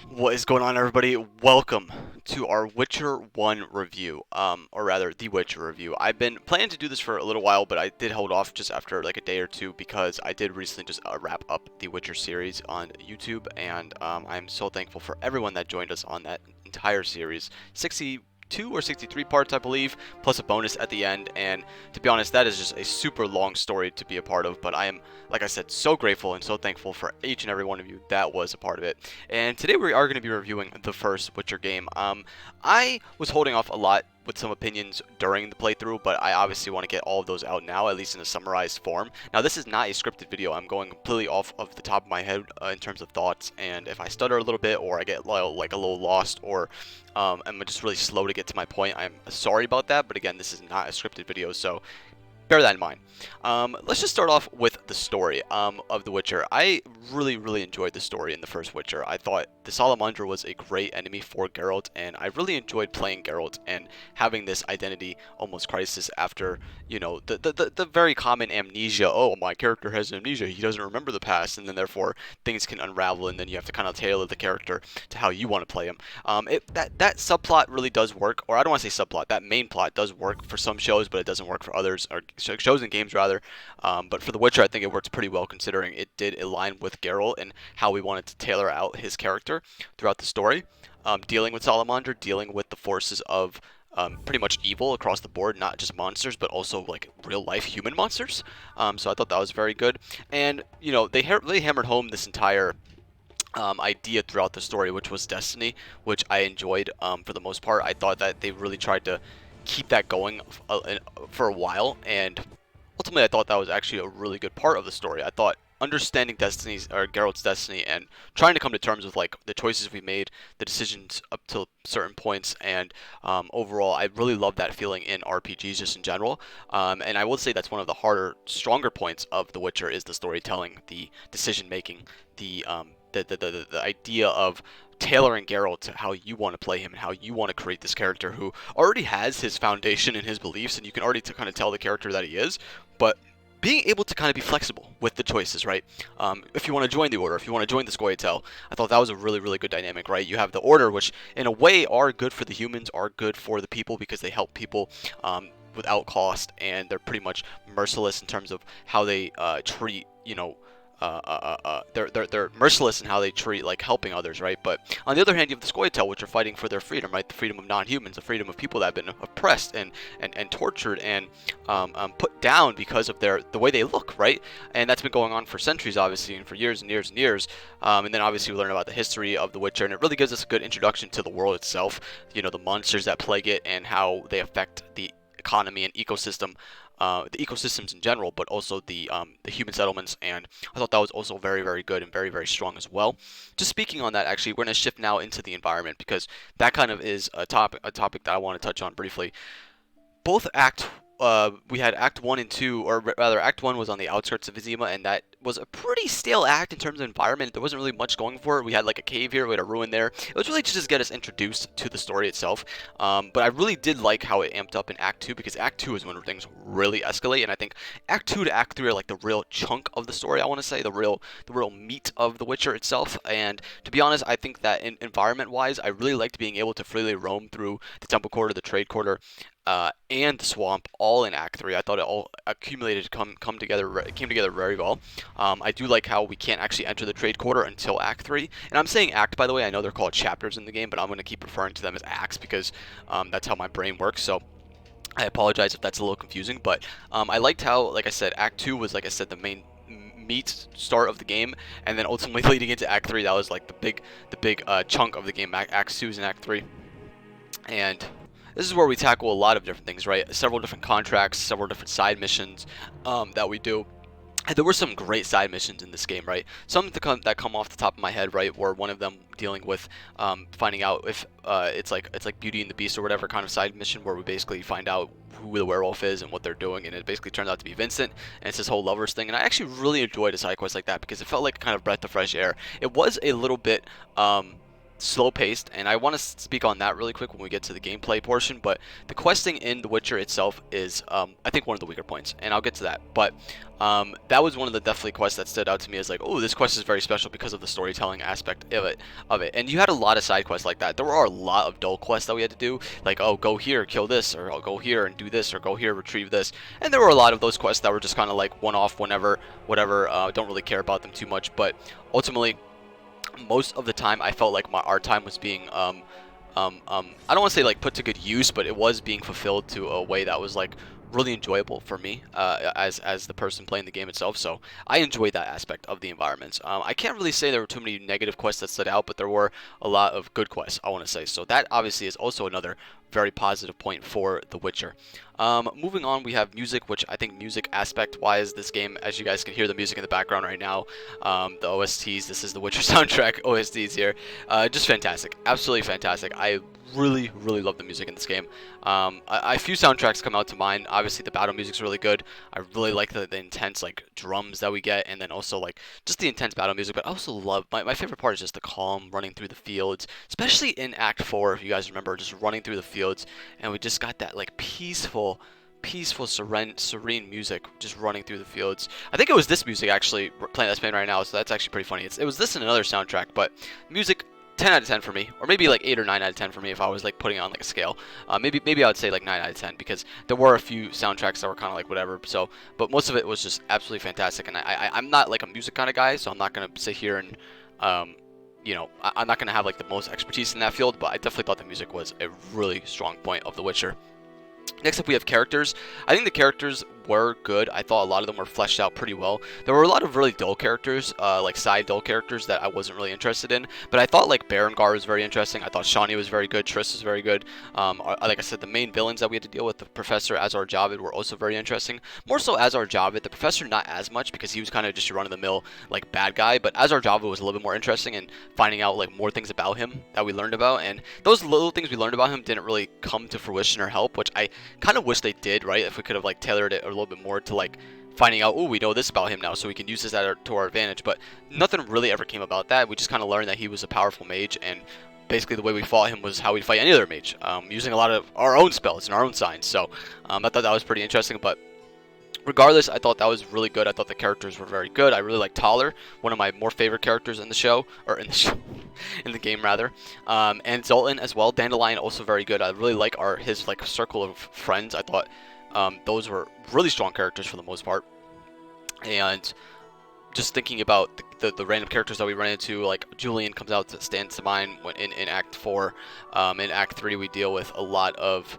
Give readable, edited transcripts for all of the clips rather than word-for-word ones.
What is going on, everybody? Welcome to our Witcher 1 review, or rather, the Witcher review. I've been planning to do this for a little while, but I did hold off just after like a day or two because I did recently just wrap up the Witcher series on YouTube, and I'm so thankful for everyone that joined us on that entire series. 62 or 63 parts, I believe, plus a bonus at the end, and to be honest, that is just a super long story to be a part of, but I am, like I said, so grateful and so thankful for each and every one of you that was a part of it. And today we are going to be reviewing the first Witcher game. I was holding off a lot with some opinions during the playthrough, but I obviously want to get all of those out now, at least in a summarized form. Now, this is not a scripted video. I'm going completely off of the top of my head in terms of thoughts, and if I stutter a little bit or I get like a little lost or I'm just really slow to get to my point, I'm sorry about that, but again, this is not a scripted video, so bear that in mind. Let's just start off with the story of The Witcher. I really enjoyed the story in the first Witcher. I thought the Salamandra was a great enemy for Geralt, and I really enjoyed playing Geralt and having this identity almost crisis after, you know, the very common amnesia. Oh, my character has amnesia. He doesn't remember the past, and then therefore things can unravel, and then you have to kind of tailor the character to how you want to play him. That subplot really does work, or I don't want to say subplot. That main plot does work for some shows, but it doesn't work for others, or shows and games rather. But for The Witcher, I think it works pretty well considering it did align with Geralt and how we wanted to tailor out his character throughout the story. Dealing with Salamander, dealing with the forces of pretty much evil across the board, not just monsters, but also like real life human monsters. So I thought that was very good. And, you know, they really hammered home this entire idea throughout the story, which was destiny, which I enjoyed for the most part. I thought that they really tried to keep that going for a while, and ultimately I thought that was actually a really good part of the story. I thought understanding Destiny's or Geralt's destiny and trying to come to terms with like the choices we made, the decisions up to certain points, and overall, I really love that feeling in RPGs just in general. And I will say that's one of the harder, stronger points of The Witcher is the storytelling, the decision making, the idea of tailoring Geralt to how you want to play him and how you want to create this character who already has his foundation and his beliefs, and you can already kind of tell the character that he is, but being able to kind of be flexible with the choices, right? If you want to join the Order, if you want to join the Scoia'tael, I thought that was a really good dynamic, right? You have the Order, which in a way are good for the humans, are good for the people because they help people without cost, and they're pretty much merciless in terms of how they treat, you know, they're merciless in how they treat like helping others, right? But on the other hand, you have the Scoia'tael, which are fighting for their freedom, right? The freedom of non-humans, the freedom of people that have been oppressed and tortured and put down because of the way they look, right? And that's been going on for centuries, obviously, and for years and years and years. And then obviously we learn about the history of The Witcher, and it really gives us a good introduction to the world itself. You know, the monsters that plague it and how they affect the economy and ecosystem, the ecosystems in general, but also the human settlements. And I thought that was also very good and very strong as well. Just speaking on that, actually, we're going to shift now into the environment because that kind of is a topic that I want to touch on briefly. Both we had Act 1 and 2, or rather, Act 1 was on the outskirts of Vizima, and that was a pretty stale act in terms of environment. There wasn't really much going for it. We had like a cave here, we had a ruin there. It was really to just get us introduced to the story itself. But I really did like how it amped up in Act 2, because Act 2 is when things really escalate, and I think Act 2 to Act 3 are like the real chunk of the story, I want to say, the real meat of The Witcher itself. And to be honest, I think that environment-wise, I really liked being able to freely roam through the Temple Quarter, the Trade Quarter, and the swamp all in Act 3. I thought it all accumulated come together, it came together very well. I do like how we can't actually enter the trade quarter until Act 3. And I'm saying Act, by the way. I know they're called chapters in the game, but I'm going to keep referring to them as acts because that's how my brain works. So I apologize if that's a little confusing. But I liked how, like I said, Act 2 was, like I said, the main meat start of the game, and then ultimately leading into Act 3, that was like the big chunk of the game. Act 2 and Act 3. And this is where we tackle a lot of different things, right? Several different contracts, several different side missions that we do. And there were some great side missions in this game, right? Some that come off the top of my head, right, were one of them dealing with finding out if it's like Beauty and the Beast or whatever kind of side mission where we basically find out who the werewolf is and what they're doing, and it basically turns out to be Vincent, and it's this whole lovers thing. And I actually really enjoyed a side quest like that because it felt like kind of breath of fresh air. It was a little bit slow paced, and I want to speak on that really quick when we get to the gameplay portion. But the questing in The Witcher itself is, I think, one of the weaker points, and I'll get to that. But that was one of the definitely quests that stood out to me as like, oh, this quest is very special because of the storytelling aspect of it. And you had a lot of side quests like that. There were a lot of dull quests that we had to do, like, oh, go here, kill this, or I'll go here and do this, or go here, retrieve this. And there were a lot of those quests that were just kind of like one off, whenever, whatever. Don't really care about them too much, but ultimately, most of the time I felt like our time was being I don't want to say like put to good use, but it was being fulfilled to a way that was like really enjoyable for me as the person playing the game itself. So I enjoyed that aspect of the environments. I can't really say there were too many negative quests that stood out, but there were a lot of good quests, I want to say. So that obviously is also another very positive point for The Witcher. Moving on, we have music, which I think music aspect-wise, this game, as you guys can hear the music in the background right now, the OSTs, this is The Witcher soundtrack OSTs here, just fantastic, absolutely fantastic. I really love the music in this game. A few soundtracks come out to mind. Obviously, the battle music's really good. I really like the intense like drums that we get, and then also like just the intense battle music. But I also love my favorite part is just the calm running through the fields, especially in Act 4. If you guys remember, just running through the fields, and we just got that like peaceful, serene music just running through the fields. I think it was this music actually that's playing right now, so that's actually pretty funny. It was this and another soundtrack, but music 10 out of 10 for me, or maybe like 8 or 9 out of 10 for me if I was like putting it on like a scale. Maybe I would say like 9 out of 10 because there were a few soundtracks that were kind of like whatever. So, but most of it was just absolutely fantastic. And I'm not like a music kind of guy, so I'm not gonna sit here and you know, I'm not gonna have like the most expertise in that field. But I definitely thought the music was a really strong point of The Witcher. Next up, we have characters. I think the characters were good. I thought a lot of them were fleshed out pretty well. There were a lot of really dull characters, like side dull characters that I wasn't really interested in. But I thought like Berengar was very interesting. I thought Shani was very good. Triss was very good. Like I said, the main villains that we had to deal with, the Professor, Azar Javed, were also very interesting. More so Azar Javed. The Professor not as much because he was kind of just a run-of-the-mill like bad guy. But Azar Javed was a little bit more interesting and finding out like more things about him that we learned about. And those little things we learned about him didn't really come to fruition or help, which I kind of wish they did, right? If we could have like tailored it a little bit more to like finding out, oh, we know this about him now, so we can use this to our advantage. But nothing really ever came about that. We just kind of learned that he was a powerful mage, and basically the way we fought him was how we fight any other mage, using a lot of our own spells and our own signs. So I thought that was pretty interesting. But regardless, I thought that was really good. I thought the characters were very good. I really like Thaler, one of my more favorite characters in the show, or in the show, in the game rather. And Zoltan as well. Dandelion also very good. I really like his like circle of friends. I thought those were really strong characters for the most part. And just thinking about the random characters that we run into, like Julian stands to mind when in Act 4. In Act 3, we deal with a lot of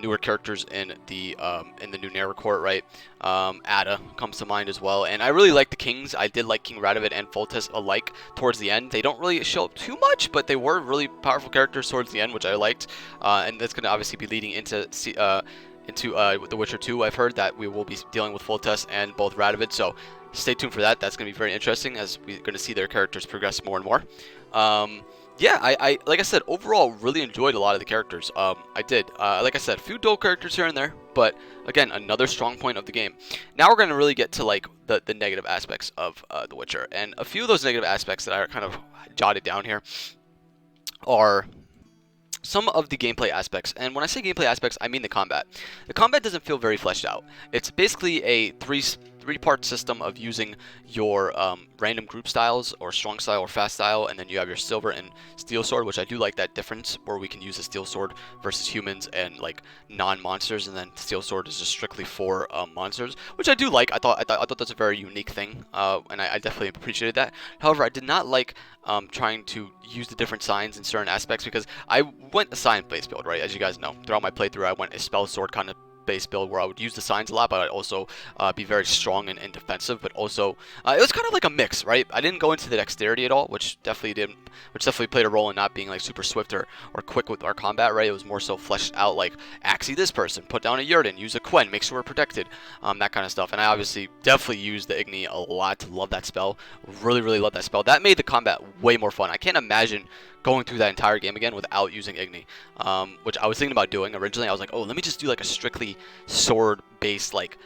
newer characters in the new Nera Court, right? Ada comes to mind as well, and I really like the kings. I did like King Radovid and Foltest alike towards the end. They don't really show up too much, but they were really powerful characters towards the end, which I liked. And that's going to obviously be leading into The Witcher 2. I've heard that we will be dealing with Foltest and both Radovid, so stay tuned for that. That's going to be very interesting as we're going to see their characters progress more and more. Yeah, I like I said, overall really enjoyed a lot of the characters. I did. Like I said, a few dull characters here and there, but again, another strong point of the game. Now we're going to really get to like the negative aspects of The Witcher, and a few of those negative aspects that I kind of jotted down here are some of the gameplay aspects. And when I say gameplay aspects, I mean the combat. The combat doesn't feel very fleshed out. It's basically a three-part system of using your random group styles, or strong style or fast style, and then you have your silver and steel sword, which I do like that difference where we can use a steel sword versus humans and like non-monsters, and then steel sword is just strictly for monsters, which I do like. I thought that's a very unique thing, and I definitely appreciated that. However, I did not like trying to use the different signs in certain aspects, because I went a science-based build, right? As you guys know, throughout my playthrough, I went a spell sword kind of base build where I would use the signs a lot, but I'd also be very strong and defensive. But also, it was kind of like a mix, right? I didn't go into the dexterity at all, which definitely played a role in not being like super swift or quick with our combat, right? It was more so fleshed out, like Axie this person, put down a Yurden, use a Quen, make sure we're protected, that kind of stuff. And I obviously definitely used the Igni a lot. Love that spell, really love that spell. That made the combat way more fun. I can't imagine going through that entire game again without using Igni, which I was thinking about doing originally. I was like, oh, let me just do like a strictly sword-based like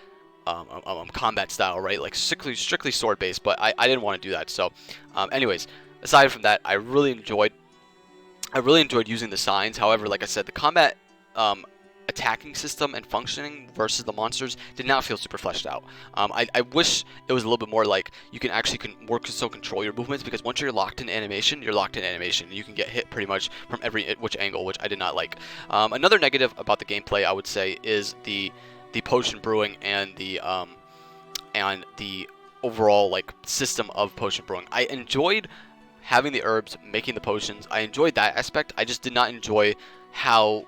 combat style, right? Like strictly sword-based, but I didn't want to do that. So anyways, aside from that, I really enjoyed I really enjoyed using the signs. However, like I said, the combat attacking system and functioning versus the monsters did not feel super fleshed out. I wish it was a little bit more like you can actually control your movements, because once you're locked in animation, you're locked in animation. You can get hit pretty much from every which angle, which I did not like. Another negative about the gameplay, I would say, is the potion brewing and the overall like system of potion brewing. I enjoyed having the herbs, making the potions. I enjoyed that aspect. I just did not enjoy how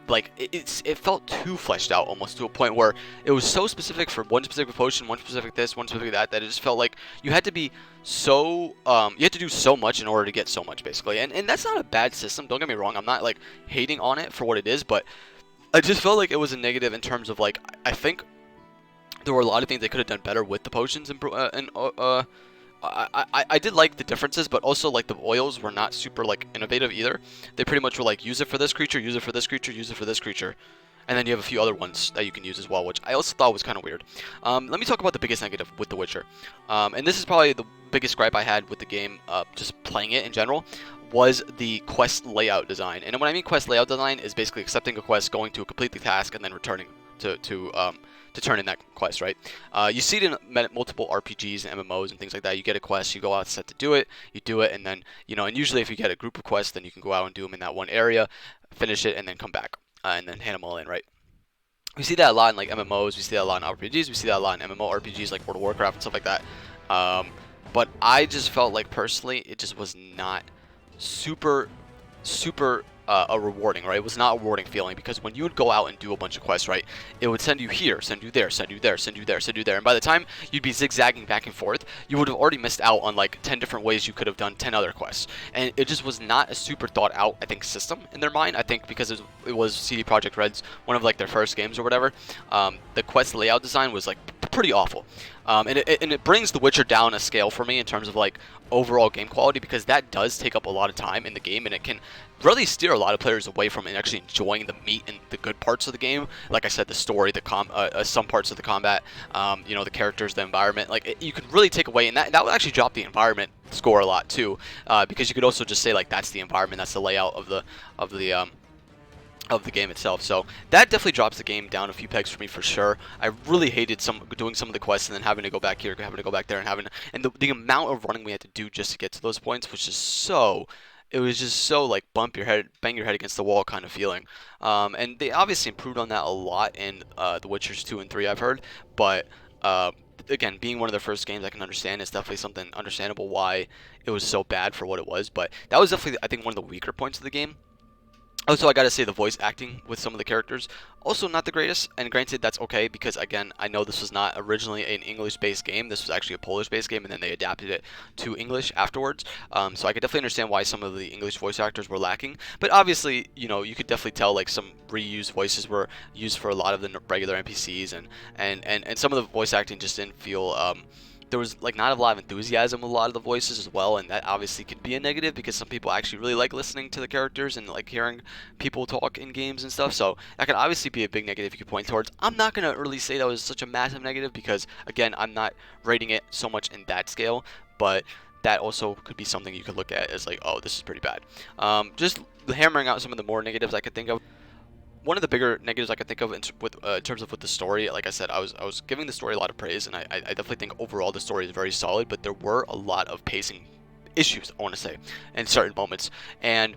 like it felt too fleshed out, almost to a point where it was so specific for one specific potion, one specific this, one specific that, that it just felt like you had to be so you had to do so much in order to get so much, basically. And that's not a bad system, don't get me wrong. I'm not like hating on it for what it is, but I just felt like it was a negative in terms of like, I think there were a lot of things they could have done better with the potions, and I did like the differences, but also like the oils were not super like innovative either. They pretty much were like, use it for this creature, use it for this creature, use it for this creature, and then you have a few other ones that you can use as well, which I also thought was kind of weird. Let me talk about the biggest negative with The Witcher, and this is probably the biggest gripe I had with the game, just playing it in general, was the quest layout design. And when I mean quest layout design, is basically accepting a quest, going to complete the task, and then returning to turn in that quest, right? You see it in multiple RPGs and MMOs and things like that. You get a quest, you go out set to do it, you do it, and then, you know, and usually if you get a group of quests, then you can go out and do them in that one area, finish it, and then come back, and then hand them all in, right? We see that a lot in like MMOs, we see that a lot in RPGs, we see that a lot in MMORPGs like World of Warcraft and stuff like that. But I just felt like personally, it just was not super a rewarding, right? It was not a rewarding feeling, because when you would go out and do a bunch of quests, right, it would send you here, send you there, send you there, send you there, send you there, and by the time you'd be zigzagging back and forth, you would have already missed out on like 10 different ways you could have done 10 other quests, and it just was not a super thought out, I think, system in their mind. I think because it was CD Projekt Red's one of like their first games or whatever. The quest layout design was like pretty awful. And it brings The Witcher down a scale for me in terms of like overall game quality, because that does take up a lot of time in the game, and it can really steer a lot of players away from actually enjoying the meat and the good parts of the game. Like I said, the story, some parts of the combat, you know, the characters, the environment. Like you could really take away, and that would actually drop the environment score a lot too, because you could also just say like, that's the environment, that's the layout of the game itself. So that definitely drops the game down a few pegs for me, for sure. I really hated doing some of the quests and then having to go back here, having to go back there, and the amount of running we had to do just to get to those points was just so. It was just so like bang your head against the wall kind of feeling. And they obviously improved on that a lot in The Witchers 2 and 3, I've heard. But again, being one of their first games, I can understand. It's definitely something understandable why it was so bad for what it was. But that was definitely, I think, one of the weaker points of the game. Also, I gotta say, the voice acting with some of the characters, also not the greatest, and granted, that's okay, because again, I know this was not originally an English-based game. This was actually a Polish-based game, and then they adapted it to English afterwards. So I could definitely understand why some of the English voice actors were lacking, but obviously, you know, you could definitely tell like some reused voices were used for a lot of the regular NPCs, and some of the voice acting just didn't feel there was like not a lot of enthusiasm with a lot of the voices as well, and that obviously could be a negative, because some people actually really like listening to the characters and like hearing people talk in games and stuff. So that could obviously be a big negative you could point towards. I'm not gonna really say that was such a massive negative, because again, I'm not rating it so much in that scale, but that also could be something you could look at as like, oh, this is pretty bad. Just hammering out some of the more negatives I could think of. One of the bigger negatives I could think of in terms of with the story, like I said, I was giving the story a lot of praise, and I definitely think overall the story is very solid, but there were a lot of pacing issues, I want to say, in certain moments. And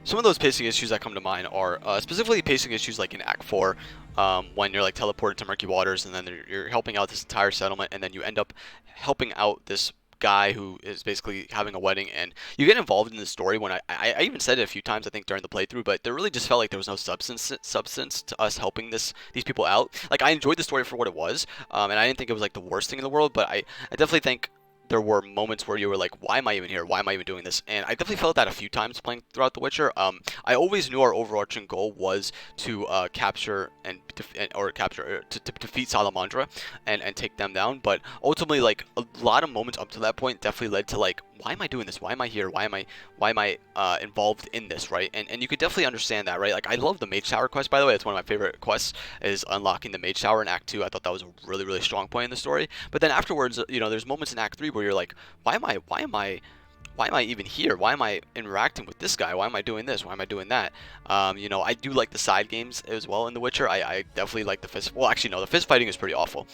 some of those pacing issues that come to mind are specifically pacing issues like in Act 4, when you're like teleported to Murky Waters, and then you're helping out this entire settlement, and then you end up helping out this guy who is basically having a wedding, and you get involved in the story. When I even said it a few times, I think, during the playthrough, but there really just felt like there was no substance to us helping these people out. Like, I enjoyed the story for what it was, and I didn't think it was like the worst thing in the world, but I definitely think there were moments where you were like, why am I even here? Why am I even doing this? And I definitely felt that a few times playing throughout The Witcher. I always knew our overarching goal was to capture to defeat Salamandra and take them down. But ultimately, like, a lot of moments up to that point definitely led to like, why am I doing this? Why am I here? Why am I involved in this, right? And you could definitely understand that, right? Like, I love the Mage Tower quest, by the way. It's one of my favorite quests, is unlocking the Mage Tower in Act 2. I thought that was a really, really strong point in the story. But then afterwards, you know, there's moments in Act 3 where you're like, why am I why am I even here? Why am I interacting with this guy? Why am I doing this? Why am I doing that? You know, I do like the side games as well in The Witcher. I definitely like the fist. Well, actually, no, the fist fighting is pretty awful.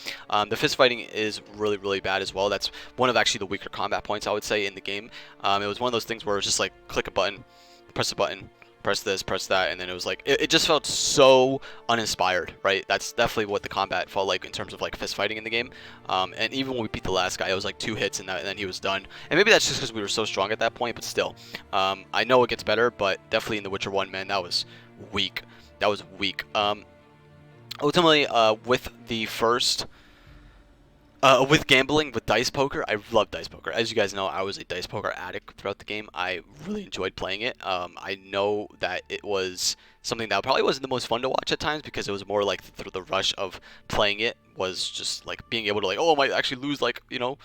The fist fighting is really, really bad as well. That's one of actually the weaker combat points, I would say, in the game. It was one of those things where it was just like click a button, press a button, press this, press that, and then it was like it just felt so uninspired, right? That's definitely what the combat felt like in terms of like fist fighting in the game. And even when we beat the last guy, it was like 2 hits and then he was done. And maybe that's just because we were so strong at that point, but still, I know it gets better, but definitely in The Witcher 1, man, that was weak. That was weak. Ultimately, with the first. With gambling, with dice poker, I love dice poker. As you guys know, I was a dice poker addict throughout the game. I really enjoyed playing it. I know that it was something that probably wasn't the most fun to watch at times because it was more like the rush of playing it was just like being able to like, oh, I might actually lose like, you know,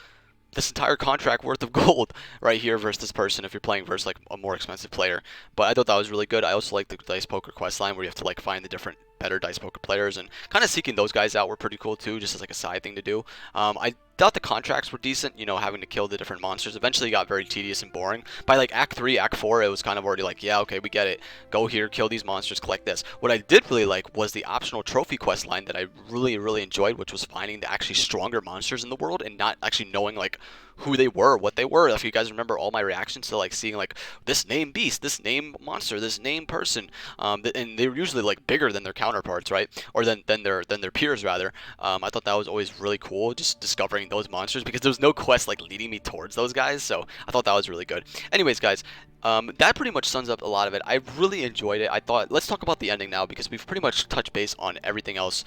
this entire contract worth of gold right here versus this person if you're playing versus like a more expensive player. But I thought that was really good. I also like the dice poker quest line where you have to like find the different better dice poker players, and kind of seeking those guys out were pretty cool too, just as like a side thing to do. I thought the contracts were decent, you know, having to kill the different monsters. Eventually got very tedious and boring. By like Act 3, Act 4, it was kind of already like, yeah, okay, we get it. Go here, kill these monsters, collect this. What I did really like was the optional trophy quest line that I really, really enjoyed, which was finding the actually stronger monsters in the world and not actually knowing like who they were, what they were. If you guys remember all my reactions to like seeing like this name beast, this name monster, this name person, and they were usually like bigger than their counterparts, right? Or than their peers rather. I thought that was always really cool, just discovering those monsters because there was no quest like leading me towards those guys. So I thought that was really good. Anyways, guys, that pretty much sums up a lot of it. I really enjoyed it. I thought let's talk about the ending now because we've pretty much touched base on everything else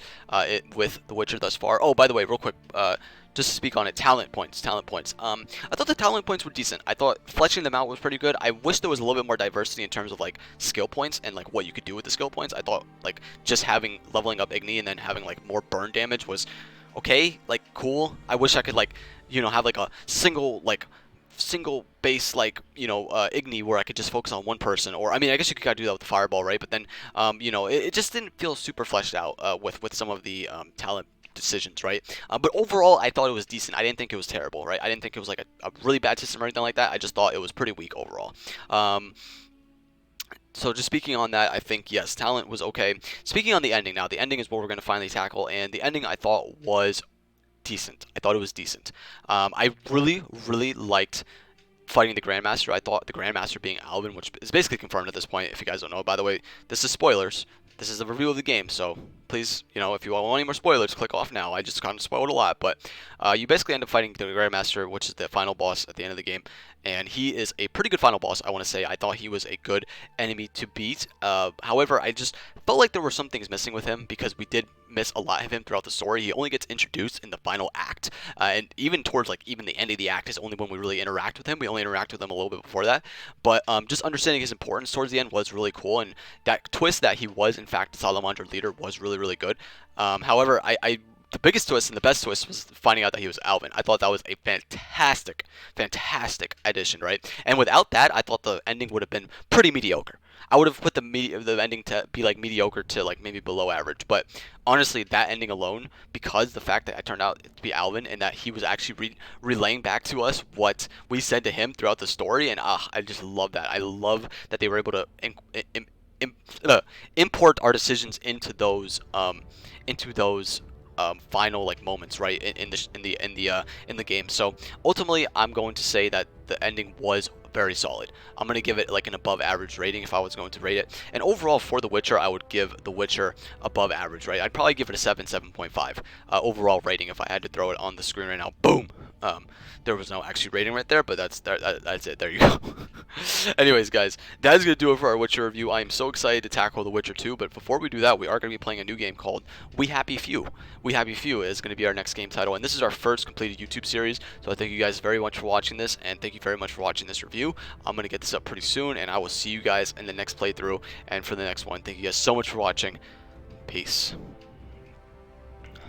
with The Witcher thus far. Oh, by the way, real quick. Just to speak on it, talent points. I thought the talent points were decent. I thought fleshing them out was pretty good. I wish there was a little bit more diversity in terms of like skill points and like what you could do with the skill points. I thought like just having leveling up Igni and then having like more burn damage was okay, like cool. I wish I could like, you know, have like a single base like, you know, Igni where I could just focus on one person. Or I mean, I guess you could do that with the fireball, right? But then you know, it just didn't feel super fleshed out with some of the talent decisions, right? But overall, I thought it was decent. I didn't think it was terrible, right? I didn't think it was like a really bad system or anything like that. I just thought it was pretty weak overall. So just speaking on that, I think, yes, talent was okay. Speaking on the ending now, the ending is what we're going to finally tackle, and the ending I thought was decent. I thought it was decent. I really, really liked fighting the Grandmaster. I thought the Grandmaster being Alvin, which is basically confirmed at this point, if you guys don't know. By the way, this is spoilers. This is a review of the game, so please, you know, if you want any more spoilers, click off now. I just kind of spoiled a lot, but you basically end up fighting the Grandmaster, which is the final boss at the end of the game, and he is a pretty good final boss, I want to say. I thought he was a good enemy to beat. However, I just felt like there were some things missing with him because we did miss a lot of him throughout the story. He only gets introduced in the final act, and even towards like even the end of the act is only when we really interact with him. We only interact with him a little bit before that, but just understanding his importance towards the end was really cool, and that twist that he was in fact the Salamander leader was really, really good. However, the biggest twist and the best twist was finding out that he was Alvin. I thought that was a fantastic, fantastic addition, right? And without that, I thought the ending would have been pretty mediocre. I would have put the ending to be like mediocre to like maybe below average. But honestly, that ending alone, because the fact that I turned out to be Alvin and that he was actually relaying back to us what we said to him throughout the story, and I just love that. I love that they were able to import our decisions into those final like moments, right, in the game. So ultimately, I'm going to say that the ending was very solid. I'm going to give it like an above average rating if I was going to rate it. And overall for The Witcher, I would give The Witcher above average, right? I'd probably give it a 7.5 overall rating if I had to throw it on the screen right now. Boom. There was no actually rating right there, but that's it. There you go. Anyways, guys, that is going to do it for our Witcher review. I am so excited to tackle The Witcher 2, but before we do that, we are going to be playing a new game called We Happy Few. We Happy Few is going to be our next game title, and this is our first completed YouTube series, so I thank you guys very much for watching this, and thank you very much for watching this review. I'm going to get this up pretty soon, and I will see you guys in the next playthrough, and for the next one, thank you guys so much for watching. Peace.